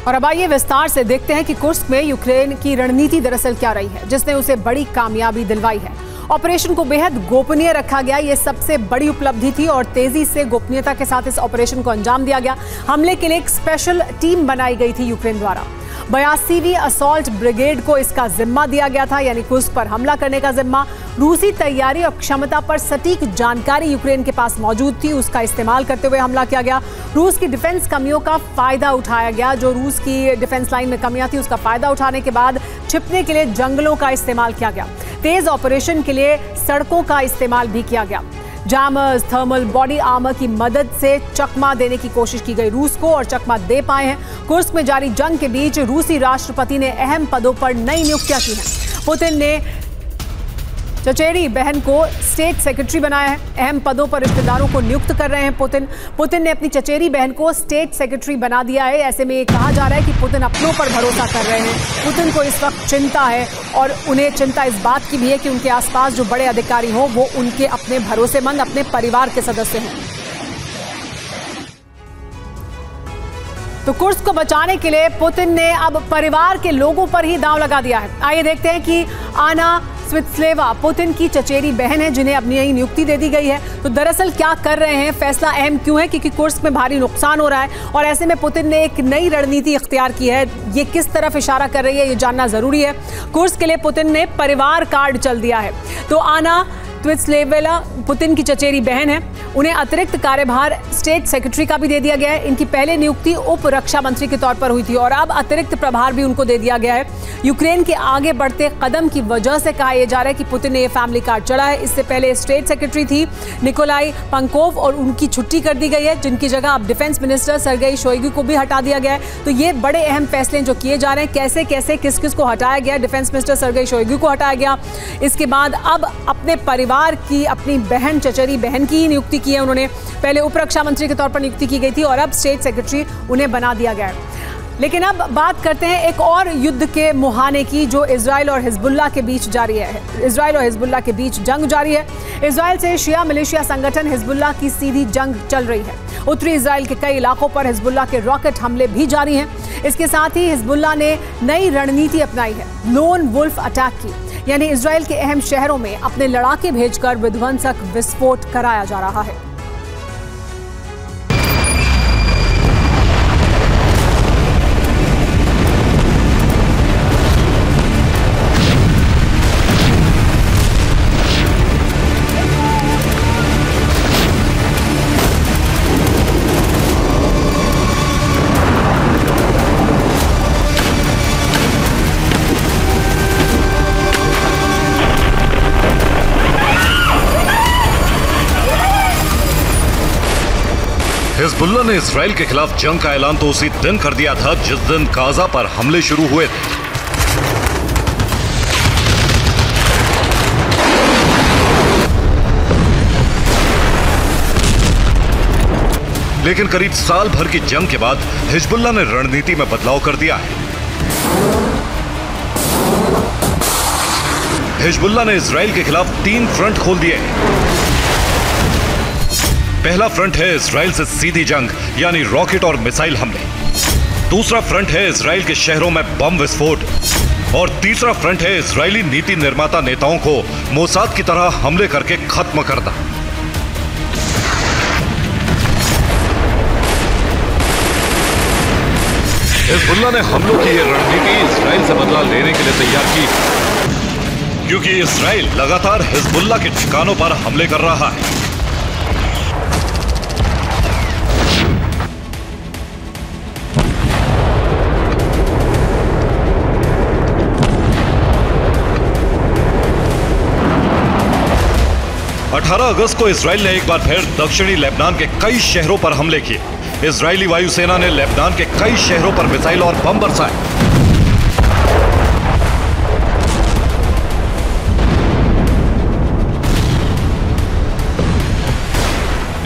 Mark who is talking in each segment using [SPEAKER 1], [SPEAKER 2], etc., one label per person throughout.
[SPEAKER 1] और अब आइए विस्तार से देखते हैं कि कुर्स्क में यूक्रेन की रणनीति दरअसल क्या रही है, जिसने उसे बड़ी कामयाबी दिलवाई है। ऑपरेशन को बेहद गोपनीय रखा गया, ये सबसे बड़ी उपलब्धि थी और तेजी से गोपनीयता के साथ इस ऑपरेशन को अंजाम दिया गया। हमले के लिए एक स्पेशल टीम बनाई गई थी यूक्रेन द्वारा। 82वीं असॉल्ट ब्रिगेड को इसका जिम्मा दिया गया था, यानी कुर्स्क पर हमला करने का जिम्मा। रूसी तैयारी और क्षमता पर सटीक जानकारी यूक्रेन के पास मौजूद थी, उसका इस्तेमाल करते हुए हमला किया गया। रूस की डिफेंस कमियों का फायदा उठाया गया, जो रूस की डिफेंस लाइन में कमियां थी उसका फायदा उठाने के बाद छिपने के लिए जंगलों का इस्तेमाल किया गया। तेज ऑपरेशन के लिए सड़कों का इस्तेमाल भी किया गया। जैमर्स, थर्मल बॉडी आर्मर की मदद से चकमा देने की कोशिश की गई रूस को, और चकमा दे पाए हैं। कुर्स्क में जारी जंग के बीच रूसी राष्ट्रपति ने अहम पदों पर नई नियुक्तियां की हैं। पुतिन ने चचेरी बहन को स्टेट सेक्रेटरी बनाया है। अहम पदों पर रिश्तेदारों को नियुक्त कर रहे हैं पुतिन ने अपनी चचेरी बहन को स्टेट सेक्रेटरी बना दिया है। ऐसे में ये कहा जा रहा है कि पुतिन अपनों पर भरोसा कर रहे हैं। पुतिन को इस वक्त चिंता है, और उन्हें चिंता इस बात की भी है कि उनके आसपास जो बड़े अधिकारी हों वो उनके अपने भरोसेमंद, अपने परिवार के सदस्य हों। तो कुर्स्क को बचाने के लिए पुतिन ने अब परिवार के लोगों पर ही दांव लगा दिया है। आइए देखते हैं कि आना स्वित्स्लेवा पुतिन की चचेरी बहन है, जिन्हें अपनी नई नियुक्ति दे दी गई है। तो दरअसल क्या कर रहे हैं, फैसला अहम क्यों है, क्योंकि कुर्स्क में भारी नुकसान हो रहा है और ऐसे में पुतिन ने एक नई रणनीति इख्तियार की है। ये किस तरफ इशारा कर रही है, ये जानना जरूरी है। कुर्स्क के लिए पुतिन ने परिवार कार्ड चल दिया है। तो आना स्वित्स्लेवा पुतिन की चचेरी बहन है, उन्हें अतिरिक्त कार्यभार स्टेट सेक्रेटरी का भी दे दिया गया है। इनकी पहले नियुक्ति उप रक्षा मंत्री के तौर पर हुई थी और अब अतिरिक्त प्रभार भी उनको दे दिया गया है। यूक्रेन के आगे बढ़ते कदम की वजह से कहा यह जा रहा है कि पुतिन ने यह फैमिली कार्ड चढ़ा है। इससे पहले स्टेट सेक्रेटरी थी निकोलाई पंकोव और उनकी छुट्टी कर दी गई है, जिनकी जगह अब डिफेंस मिनिस्टर सर्गेई शोइगु को भी हटा दिया गया है। तो ये बड़े अहम फैसले जो किए जा रहे हैं, कैसे कैसे किस किस को हटाया गया। डिफेंस मिनिस्टर सर्गेई शोइगु को हटाया गया। इसके बाद अब अपने परिवार की, अपनी बहन, चचेरी बहन की नियुक्ति की है उन्होंने। पहले उप रक्षा मंत्री के तौर पर नियुक्ति की गई थी और अब स्टेट सेक्रेटरी उन्हें बना दिया गया है। लेकिन अब बात करते हैं एक और युद्ध के मुहाने की, जो इजराइल और हिजबुल्लाह के बीच जारी है। इजराइल और हिजबुल्लाह के बीच जंग जारी है। इजराइल से शिया मिलिशिया संगठन हिजबुल्लाह की सीधी जंग चल रही है। उत्तरी इजराइल के कई इलाकों पर हिजबुल्लाह के रॉकेट हमले भी जारी हैं। इसके साथ ही हिजबुल्लाह ने नई रणनीति अपनाई है, लोन वुल्फ अटैक की, यानी इजराइल के अहम शहरों में अपने लड़ाके भेजकर विध्वंसक विस्फोट कराया जा रहा है।
[SPEAKER 2] हिजबुल्लाह ने इजराइल के खिलाफ जंग का ऐलान तो उसी दिन कर दिया था जिस दिन गाजा पर हमले शुरू हुए थे। लेकिन करीब साल भर की जंग के बाद हिजबुल्लाह ने रणनीति में बदलाव कर दिया है। हिजबुल्लाह ने इजराइल के खिलाफ 3 फ्रंट खोल दिए हैं। पहला फ्रंट है इजराइल से सीधी जंग, यानी रॉकेट और मिसाइल हमले। दूसरा फ्रंट है इजराइल के शहरों में बम विस्फोट, और तीसरा फ्रंट है इजरायली नीति निर्माता नेताओं को मोसाद की तरह हमले करके खत्म करना। हिजबुल्लाह ने हमलों की यह रणनीति इजराइल से बदला लेने के लिए तैयार की, क्योंकि इजराइल लगातार हिजबुल्लाह के ठिकानों पर हमले कर रहा है। अगस्त को इजराइल ने एक बार फिर दक्षिणी लेबनान के कई शहरों पर हमले किए। इजरायली वायुसेना ने लेबनान के कई शहरों पर मिसाइल और बम बरसाए।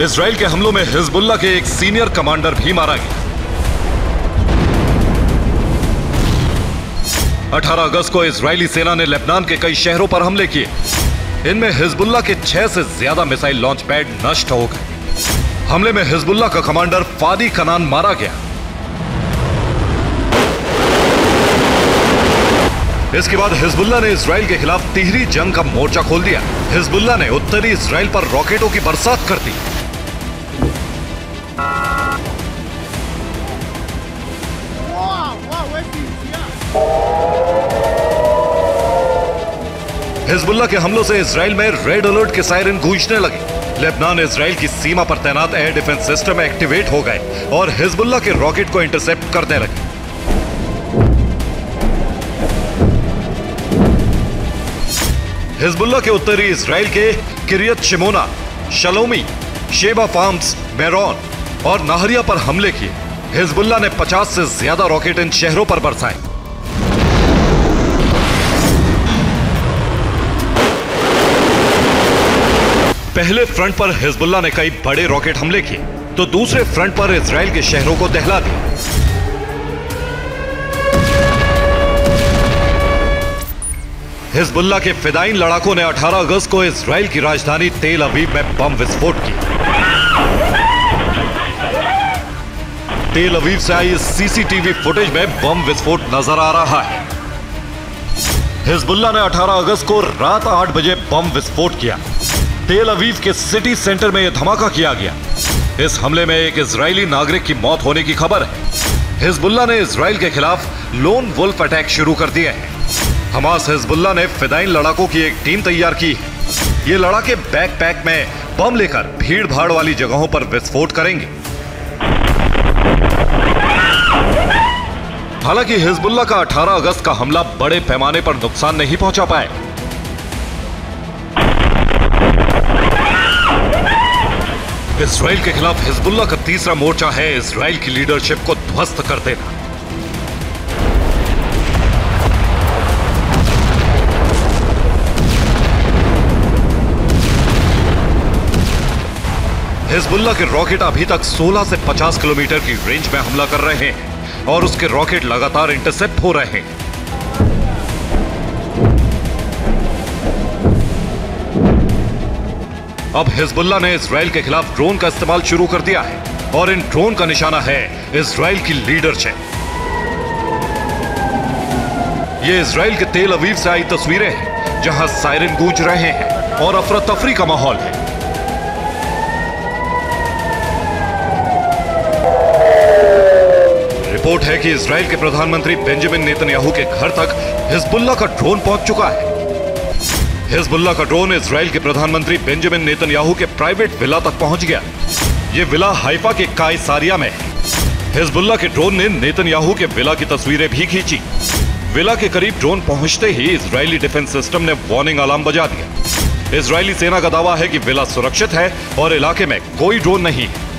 [SPEAKER 2] इजराइल के हमलों में हिजबुल्लाह के एक सीनियर कमांडर भी मारा गया। 18 अगस्त को इजरायली सेना ने लेबनान के कई शहरों पर हमले किए। इनमें हिजबुल्लाह के 6 से ज्यादा मिसाइल लॉन्च पैड नष्ट हो गए। हमले में हिजबुल्लाह का कमांडर फादी कनान मारा गया। इसके बाद हिजबुल्लाह ने इजराइल के खिलाफ तिहरी जंग का मोर्चा खोल दिया। हिजबुल्लाह ने उत्तरी इजराइल पर रॉकेटों की बरसात कर दी। हिजबुल्लाह के हमलों से इजराइल में रेड अलर्ट के सायरन गूंजने लगे। लेबनान इजराइल की सीमा पर तैनात एयर डिफेंस सिस्टम एक्टिवेट हो गए और हिजबुल्लाह के रॉकेट को इंटरसेप्ट करने लगे। हिजबुल्लाह के उत्तरी इजराइल के Kiryat Shmona, Shlomi, Shebaa Farms, Meron और नाहरिया पर हमले किए। हिजबुल्लाह ने 50 से ज्यादा रॉकेट इन शहरों पर बरसाए। पहले फ्रंट पर हिजबुल्लाह ने कई बड़े रॉकेट हमले किए तो दूसरे फ्रंट पर इजराइल के शहरों को दहला दिया। हिजबुल्लाह के फिदाइन लड़ाकों ने 18 अगस्त को इजराइल की राजधानी तेल अवीव में बम विस्फोट किया। तेल अवीव से आई सीसीटीवी फुटेज में बम विस्फोट नजर आ रहा है। हिजबुल्लाह ने 18 अगस्त को रात 8 बजे बम विस्फोट किया। तेल अवीव के सिटी सेंटर में यह धमाका किया गया। इस हमले में एक इजरायली नागरिक की मौत होने की खबर है। हिजबुल्लाह ने इजराइल के खिलाफ लोन वुल्फ अटैक शुरू कर दिए हैं। हमास हिजबुल्लाह ने फिदाइन लड़ाकों की एक टीम तैयार की है। ये लड़ाके बैकपैक में बम लेकर भीड़ भाड़ वाली जगहों पर विस्फोट करेंगे। हालांकि हिजबुल्लाह का 18 अगस्त का हमला बड़े पैमाने पर नुकसान नहीं पहुंचा पाए। इजराइल के खिलाफ हिजबुल्लाह का तीसरा मोर्चा है इजराइल की लीडरशिप को ध्वस्त कर देना। हिजबुल्लाह के रॉकेट अभी तक 16 से 50 किलोमीटर की रेंज में हमला कर रहे हैं और उसके रॉकेट लगातार इंटरसेप्ट हो रहे हैं। अब हिजबुल्लाह ने इजराइल के खिलाफ ड्रोन का इस्तेमाल शुरू कर दिया है और इन ड्रोन का निशाना है इजराइल की लीडरशिप। ये इजराइल के तेल अवीव से आई तस्वीरें हैं जहां सायरन गूंज रहे हैं और अफरा तफरी का माहौल है। रिपोर्ट है कि इजराइल के प्रधानमंत्री बेंजामिन नेतन्याहू के घर तक हिजबुल्लाह का ड्रोन पहुंच चुका है। हिजबुल्लाह का ड्रोन इजराइल के प्रधानमंत्री बेंजामिन नेतन्याहू के प्राइवेट विला तक पहुंच गया। यह विला हाइफा के कायसारिया में है। हिजबुल्लाह के ड्रोन ने नेतन्याहू के विला की तस्वीरें भी खींची। विला के करीब ड्रोन पहुंचते ही इजरायली डिफेंस सिस्टम ने वार्निंग अलार्म बजा दिया। इजरायली सेना का दावा है कि विला सुरक्षित है और इलाके में कोई ड्रोन नहीं है।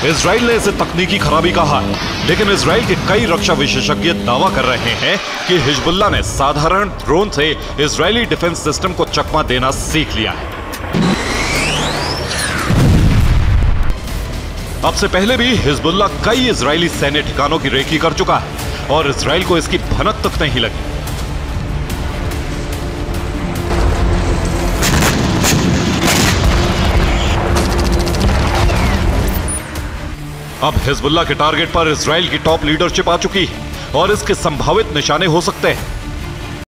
[SPEAKER 2] इजराइल ने इसे तकनीकी खराबी कहा है, लेकिन इजराइल के कई रक्षा विशेषज्ञ दावा कर रहे हैं कि हिजबुल्लाह ने साधारण ड्रोन से इजरायली डिफेंस सिस्टम को चकमा देना सीख लिया है। अब से पहले भी हिजबुल्लाह कई इजरायली सैन्य ठिकानों की रेकी कर चुका है और इजराइल को इसकी भनक तक नहीं लगी। अब हिजबुल्लाह के टारगेट पर इजराइल की टॉप लीडरशिप आ चुकी है और इसके संभावित निशाने हो सकते हैं।